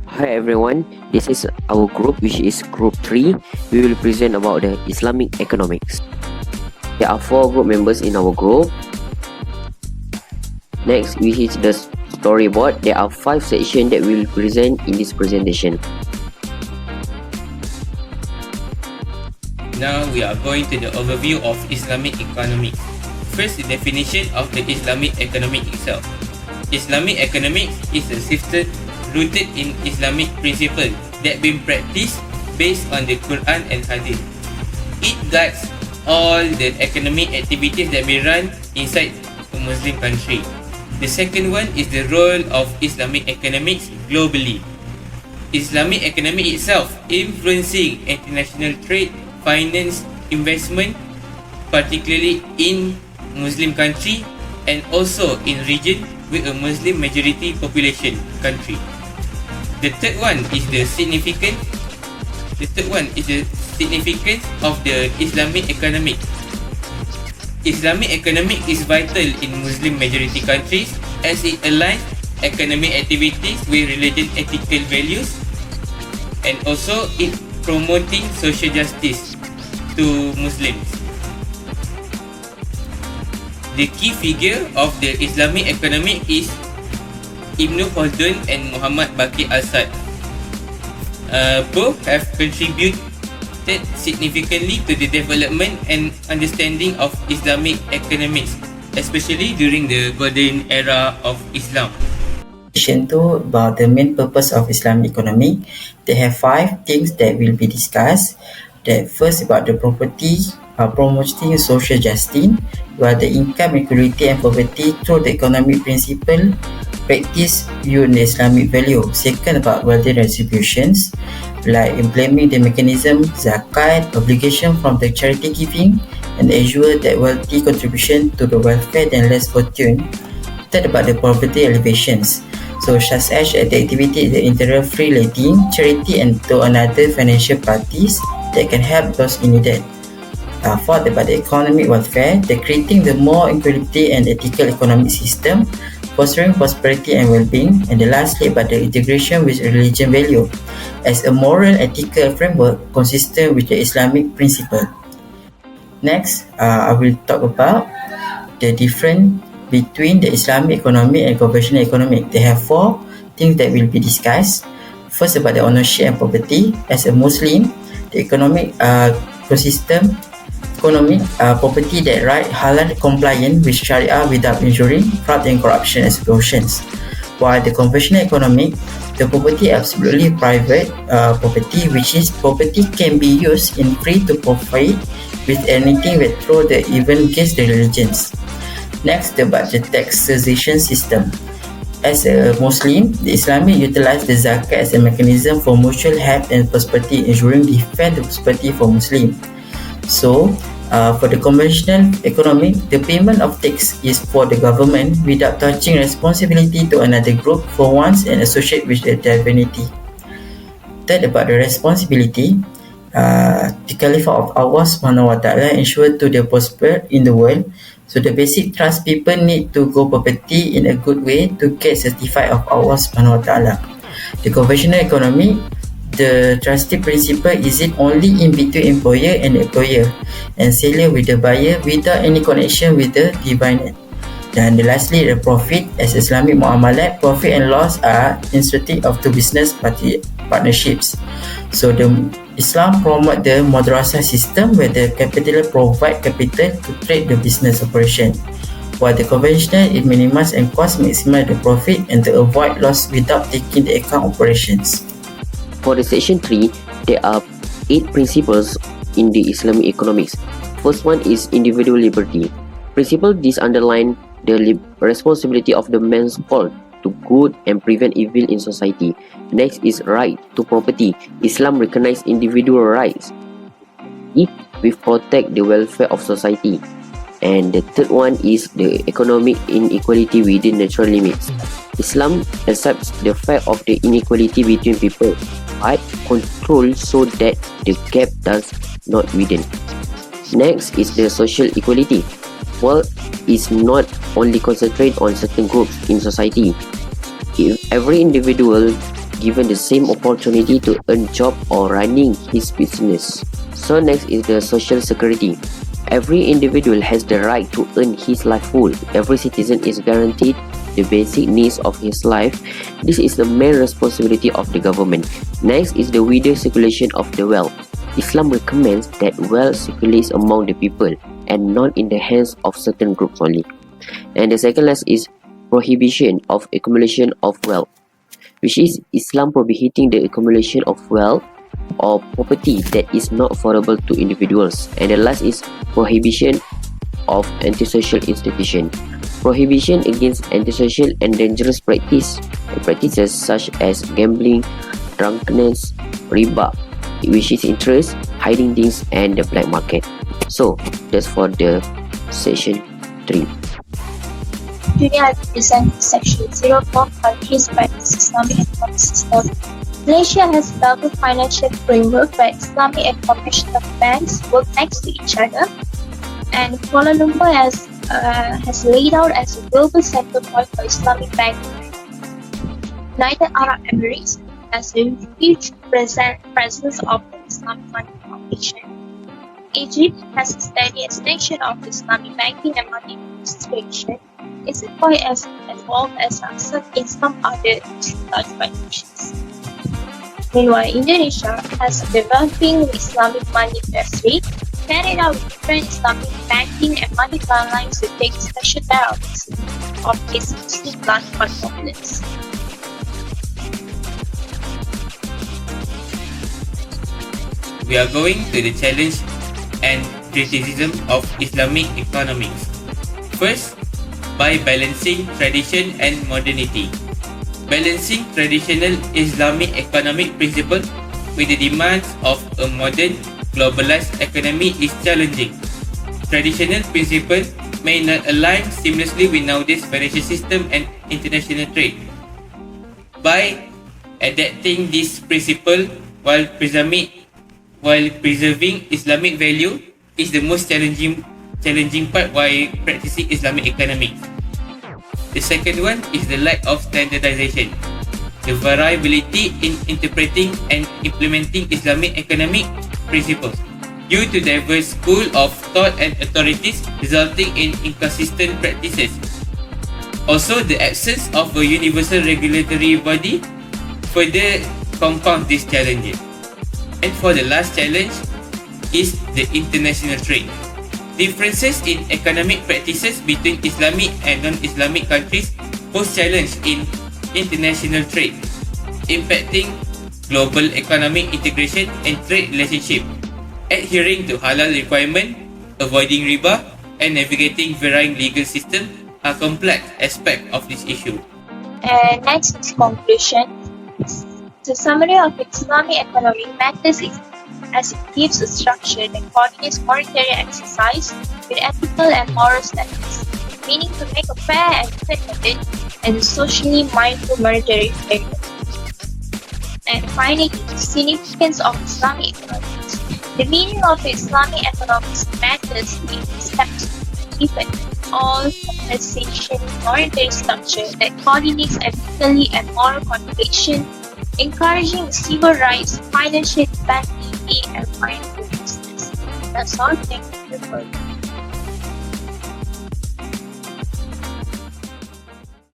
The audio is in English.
Hi everyone, this is our group which is group 3. We will present about the Islamic economics. There are 4 group members in our group. Next, which is the storyboard. There are 5 sections that we will present in this presentation. Now we are going to the overview of Islamic economics. First, the definition of the Islamic economic itself. Islamic economics is a system rooted in Islamic principles that been practiced based on the Quran and Hadith. It guides all the economic activities that we run inside a Muslim country. The second one is the role of Islamic economics globally. Islamic economic itself influencing international trade, finance, investment, particularly in Muslim country and also in region with a Muslim majority population country. The third one is the significance of the Islamic economic. Islamic economic is vital in Muslim majority countries as it aligns economic activities with religion ethical values and also it promoting social justice to Muslims. The key figure of the Islamic economic is Ibn Khaldun and Muhammad Baqir al-Sad. Both have contributed significantly to the development and understanding of Islamic economics, especially during the golden era of Islam. Section 2 about the main purpose of Islamic economy. They have 5 things that will be discussed. The first about the promoting social justice, where the income equality and poverty through the economic principle practice viewed in the Islamic value. Second about wealth distributions, like implementing the mechanism zakat, obligation from the charity giving, and ensure that wealthy contribution to the welfare than less fortune. Third about the poverty alleviations, so such as the activity the interior free lending, charity and to another financial parties that can help those in need. Fourth about the economic welfare, the creating the more equality and ethical economic system, fostering prosperity and well-being, and the lastly about the integration with religion value as a moral ethical framework consistent with the Islamic principle. Next, I will talk about the difference between the Islamic economy and conventional economy. They have 4 things that will be discussed. First about the ownership and property. As a Muslim, the economic property that right halal compliant with Sharia without injuring, fraud and corruption and extortions. While the conventional economy, the property absolutely private property, which is property can be used in free to profit with anything that through the even against the religions. Next about the taxation system. As a Muslim, the Islamic utilize the zakat as a mechanism for mutual help and prosperity, ensuring defend the prosperity for Muslim. So, for the conventional economy, the payment of tax is for the government without touching responsibility to another group for once and associate with the divinity. Third about the responsibility, the Caliph of Allah Subhanahu Wa Taala ensure to the prosper in the world. So the basic trust people need to go property in a good way to get certified of Allah Subhanahu Wa Taala. The conventional economy, the trustee principle is it only in between employer and employer and seller with the buyer without any connection with the divine. And lastly, the profit as Islamic muamalat, profit and loss are instructive of the business partnerships. So the Islam promote the madrasah system where the capital provide capital to trade the business operation, while the conventional it minimize and cost maximize the profit and to avoid loss without taking the account operations. For the section 3, there are 8 principles in the Islamic economics. First one is individual liberty. Principle this underline the responsibility of the man's fault to good and prevent evil in society. Next is right to property. Islam recognize individual rights. It will protect the welfare of society. And the third one is the economic inequality within natural limits. Islam accepts the fact of the inequality between people, but control so that the gap does not widen. Next is the social equality. Wealth is not only concentrated on certain groups in society. If every individual given the same opportunity to earn job or running his business. So next is the social security. Every individual has the right to earn his life full. Every citizen is guaranteed the basic needs of his life. This is the main responsibility of the government. Next is the wider circulation of the wealth. Islam recommends that wealth circulates among the people and not in the hands of certain groups only. And the second last is prohibition of accumulation of wealth, which is Islam prohibiting the accumulation of wealth or property that is not affordable to individuals. And the last is prohibition of antisocial institution. Prohibition against antisocial and dangerous practices such as gambling, drunkenness, riba, which is interest, hiding things, and the black market. So that's for the session 3. Today I present section 04 countries practice Islamic economic system. Malaysia has developed a financial framework where Islamic and conventional banks work next to each other, and Kuala Lumpur has laid out as a global center point for Islamic banking. United Arab Emirates has a huge presence of the Islamic money foundation. Egypt has a steady extension of Islamic banking and money administration. Its employee as evolved as in some other large nations. Meanwhile, Indonesia has a developing Islamic money industry, carried out different Islamic banking and money guidelines to take special care of its Muslim large populace. We are going to the challenge and criticism of Islamic economics. First, by balancing tradition and modernity. Balancing traditional Islamic economic principles with the demands of a modern, globalized economy is challenging. Traditional principles may not align seamlessly with nowadays financial system and international trade. By adapting this principle while preserving Islamic value is the most challenging part while practicing Islamic economics. The second one is the lack of standardization. The variability in interpreting and implementing Islamic economic principles due to diverse school of thought and authorities, resulting in inconsistent practices. Also, the absence of a universal regulatory body further compounds these challenges. And for the last challenge is the international trade. Differences in economic practices between Islamic and non-Islamic countries pose challenge in international trade, impacting global economic integration and trade relationship. Adhering to halal requirement, avoiding riba, and navigating varying legal systems are complex aspects of this issue. And next is conclusion. The summary of Islamic economic matters is as it gives a structure that coordinates monetary exercise with ethical and moral standards, meaning to make a fair and independent and socially mindful monetary framework. And finally, the significance of Islamic economics. The meaning of Islamic economics matters in steps given all compensation monetary structure that coordinates ethically and moral contribution, encouraging civil rights, financial stability, and mindful business. That's all. Thank you for